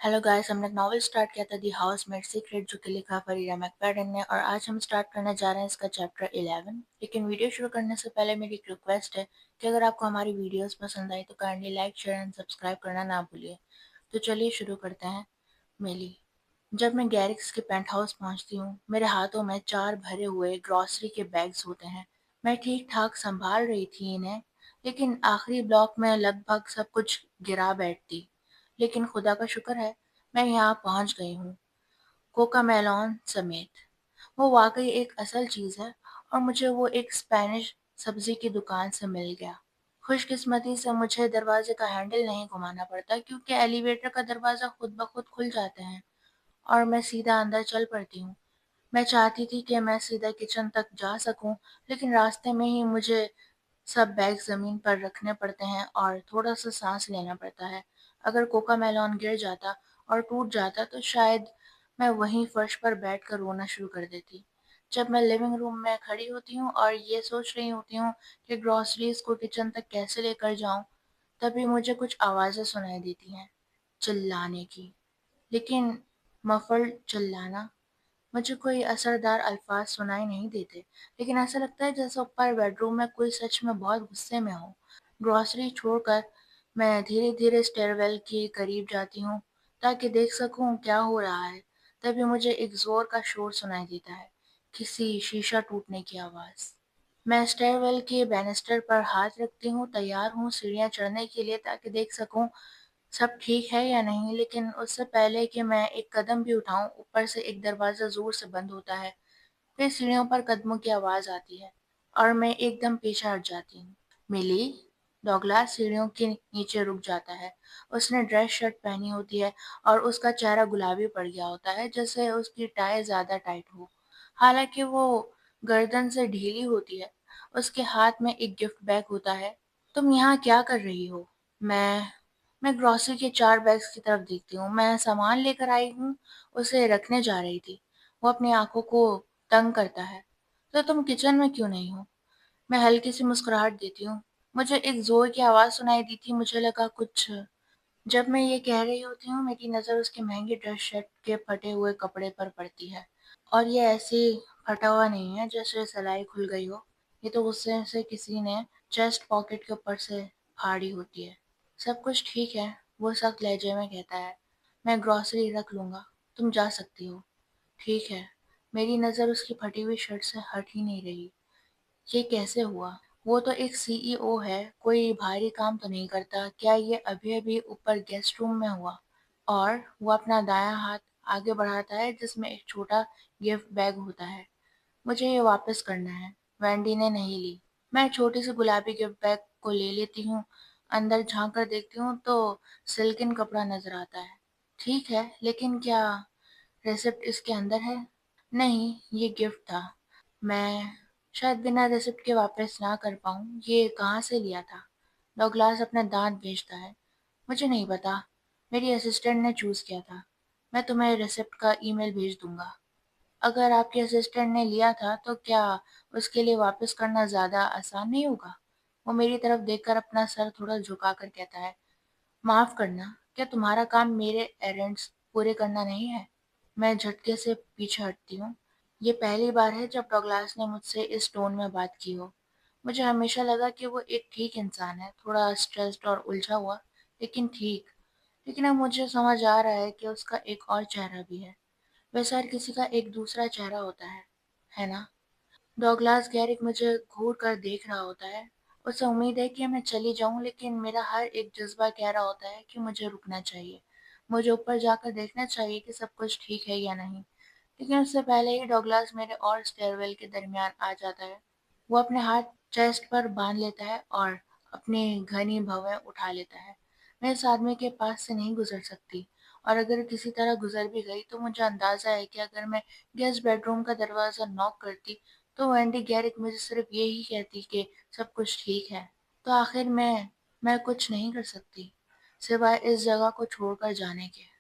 Hello guys, हमने एक novel start किया था दी हाउसमेड सीक्रेट, जो कि लिखा फरीदा मैकफाडन ने, और आज हम स्टार्ट करने जा रहे हैं इसका चैप्टर 11। लेकिन वीडियो शुरू करने से पहले मेरी एक रिक्वेस्ट है कि अगर आपको हमारी वीडियोस पसंद आई तो kindly like, share and subscribe करना ना भूलिए। तो चलिए शुरू करते हैं। मिली। जब मैं गैरिक्स के पेंट हाउस पहुंचती हूँ, मेरे हाथों में 4 भरे हुए ग्रॉसरी के बैग्स होते हैं। मैं ठीक ठाक संभाल रही थी इन्हें, लेकिन आखिरी ब्लॉक में लगभग सब कुछ गिरा बैठती। लेकिन खुदा का शुक्र है, मैं यहाँ पहुँच गई हूँ, कोकामेलॉन समेत। वो वाकई एक असल चीज़ है, और मुझे वो एक स्पेनिश सब्जी की दुकान से मिल गया। खुशकिस्मती से मुझे दरवाजे का हैंडल नहीं घुमाना पड़ता, क्योंकि एलिवेटर का दरवाज़ा खुद ब खुद खुल जाते हैं और मैं सीधा अंदर चल पड़ती हूँ। मैं चाहती थी कि मैं सीधा किचन तक जा सकूं, लेकिन रास्ते में ही मुझे सब बैग ज़मीन पर रखने पड़ते हैं और थोड़ा-सा सांस लेना पड़ता है। अगर कोकामेलन गिर जाता और टूट जाता तो शायद मैं वहीं फर्श पर बैठकर रोना शुरू कर देती। जब मैं लिविंग रूम में खड़ी होती हूँ और ये सोच रही होती हूँ कि ग्रोसरीज़ को किचन तक कैसे लेकर जाऊँ, तभी मुझे कुछ आवाज़ें सुनाई देती हैं, चिल्लाने की। लेकिन मफ़ल्ड चिल्लाना। मुझे कोई असरदार अल्फाज सुनाई नहीं देते, लेकिन ऐसा लगता है जैसे ऊपर बेडरूम में कोई सच में बहुत गुस्से में हो। ग्रॉसरी छोड़कर मैं धीरे-धीरे स्टेयरवेल के करीब जाती हूँ, ताकि देख सकूँ क्या हो रहा है। तभी मुझे एक ज़ोर का शोर सुनाई देता है, किसी शीशा टूटने की आवाज़। मैं स्टेयरवेल के बैनिस्टर पर हाथ रखती हूँ, तैयार हूँ सीढ़ियाँ चढ़ने के लिए ताकि देख सकूँ सब ठीक है या नहीं, लेकिन उससे पहले कि मैं एक कदम भी उठाऊँ, ऊपर से एक दरवाज़ा ज़ोर से बंद होता है। फिर सीढ़ियों पर कदमों की आवाज़ आती है और मैं एकदम पीछे हट जाती हूँ। मिली। डॉगलास सीढ़ियों के नीचे रुक जाता है। उसने ड्रेस शर्ट पहनी होती है और उसका चेहरा गुलाबी पड़ गया होता है, जैसे उसकी टाई ज़्यादा टाइट हो। हालांकि वो गर्दन से ढीली होती है। उसके हाथ में एक गिफ्ट बैग होता है। तुम यहाँ क्या कर रही हो? मैं मैं ग्रोसरी के 4 बैग्स की तरफ देखती हूँ। मैं सामान लेकर आई हूँ, उसे रखने जा रही थी। वो अपनी आंखों को तंग करता है। तो तुम किचन में क्यों नहीं हो? मैं हल्की सी मुस्कुराहट देती हूँ। मुझे एक जोर की आवाज़ सुनाई दी थी, मुझे लगा कुछ। जब मैं ये कह रही होती हूँ, मेरी नज़र उसके महंगे ड्रेस शर्ट के फटे हुए कपड़े पर पड़ती है। और ये ऐसे फटा हुआ नहीं है जैसे सिलाई खुल गई हो। ये तो गुस्से से किसी ने चेस्ट पॉकेट के ऊपर से फाड़ी होती है। सब कुछ ठीक है, वो सख्त लहजे में कहता है। मैं ग्रॉसरी रख लूँगा, तुम जा सकती हो। ठीक है। मेरी नज़र उसकी फटी हुई शर्ट से हट ही नहीं रही। ये कैसे हुआ? वो तो एक सीईओ है, कोई भारी काम तो नहीं करता। क्या ये अभी-अभी ऊपर गेस्ट रूम में हुआ? और वो अपना दायाँ हाथ आगे बढ़ाता है, जिसमें एक छोटा गिफ्ट बैग होता है। मुझे ये वापस करना है। वेंडी ने नहीं ली। मैं छोटी सी गुलाबी गिफ्ट बैग को ले लेती हूँ। अंदर झांक कर देखती हूँ तो सिल्किन कपड़ा नजर आता है। ठीक है, लेकिन क्या रेसिप्ट इसके अंदर है? नहीं, ये गिफ्ट था। मैं शायद बिना रेसिप्ट के वापस ना कर पाऊँ। ये कहाँ से लिया था? डॉगलास अपना दांत भेजता है। मुझे नहीं पता। मेरी असिस्टेंट ने चूज़ किया था। मैं तुम्हें रेसिप्ट का ईमेल भेज दूंगा। अगर आपके असिस्टेंट ने लिया था तो क्या उसके लिए वापस करना ज़्यादा आसान नहीं होगा? वो मेरी तरफ देखकर अपना सर थोड़ा झुकाकर कहता है, माफ़ करना, क्या तुम्हारा काम मेरे एरेंड्स पूरे करना नहीं है? मैं झटके से पीछे हटती हूँ। ये पहली बार है जब डॉगलास ने मुझसे इस टोन में बात की हो। मुझे हमेशा लगा कि वो एक ठीक इंसान है, थोड़ा स्ट्रेस्ड और उलझा हुआ, लेकिन ठीक। लेकिन अब मुझे समझ आ रहा है कि उसका एक और चेहरा भी है। वैसे हर किसी का एक दूसरा चेहरा होता है ना? डॉगलास गैरिक मुझे घूर कर देख रहा होता है। उसे उम्मीद है कि मैं चली जाऊं, लेकिन मेरा हर एक जज्बा कह रहा होता है कि मुझे रुकना चाहिए। मुझे ऊपर जाकर देखना चाहिए कि सब कुछ ठीक है या नहीं। लेकिन उससे पहले ही डॉगलास मेरे और स्टेयरवेल के दरमियान आ जाता है। वो अपने हाथ चेस्ट पर बांध लेता है और अपनी घनी भवें उठा लेता है। मैं इस आदमी के पास से नहीं गुजर सकती, और अगर किसी तरह गुजर भी गई तो मुझे अंदाजा है कि अगर मैं गेस्ट बेडरूम का दरवाज़ा नॉक करती तो वेंडी गैरिक मुझे सिर्फ यही कहती कि सब कुछ ठीक है। तो आखिर मैं कुछ नहीं कर सकती सिवाय इस जगह को छोड़कर जाने के।